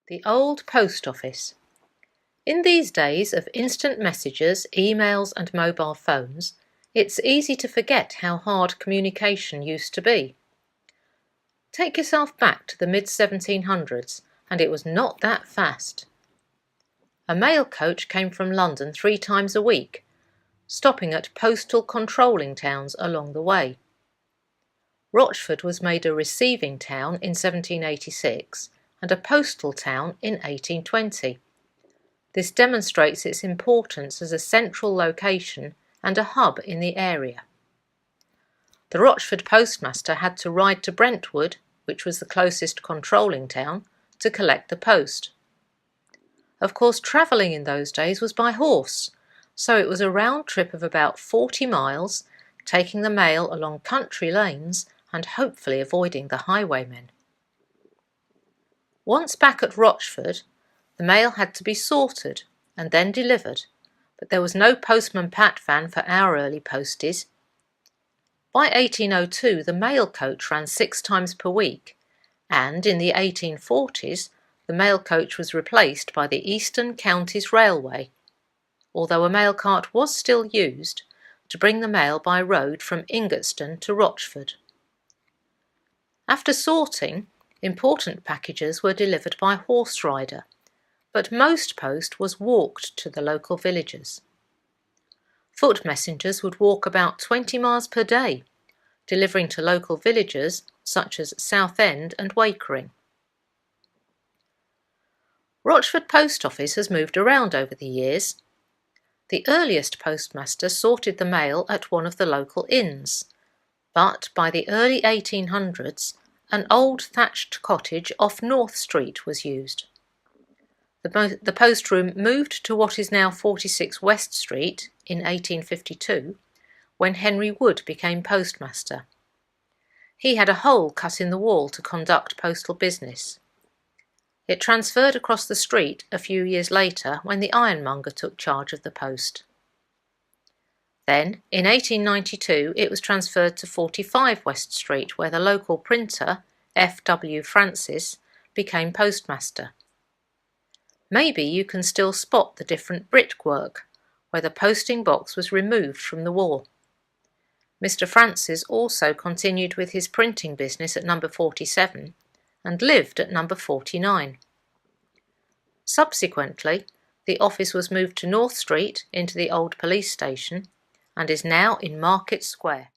The old post office. In these days of instant messages, emails and mobile phones, it's easy to forget how hard communication used to be. Take yourself back to the mid-1700s and it was not that fast. A mail coach came from London 3 times a week, stopping at postal controlling towns along the way. Rochford was made a receiving town in 1786 and a postal town in 1820. This demonstrates its importance as a central location and a hub in the area. The Rochford postmaster had to ride to Brentwood, which was the closest controlling town, to collect the post. Of course, travelling in those days was by horse, so it was a round trip of about 40 miles, taking the mail along country lanes and hopefully avoiding the highwaymen. Once back at Rochford, the mail had to be sorted and then delivered, but there was no postman pat van for our early posties. By 1802, the mail coach ran 6 times per week, and in the 1840s, the mail coach was replaced by the Eastern Counties Railway, although a mail cart was still used to bring the mail by road from Ingatstone to Rochford. After sorting, important packages were delivered by horse rider, but most post was walked to the local villages. Foot messengers would walk about 20 miles per day, delivering to local villages such as Southend and Wakering. Rochford Post Office has moved around over the years. The earliest postmaster sorted the mail at one of the local inns, but by the early 1800s, an old thatched cottage off North Street was used. The post room moved to what is now 46 West Street in 1852, when Henry Wood became postmaster. He had a hole cut in the wall to conduct postal business. It transferred across the street a few years later when the ironmonger took charge of the post. Then, in 1892, it was transferred to 45 West Street, where the local printer, F. W. Francis, became postmaster. Maybe you can still spot the different brickwork, where the posting box was removed from the wall. Mr. Francis also continued with his printing business at number 47 and lived at number 49. Subsequently, the office was moved to North Street into the old police station and is now in Market Square.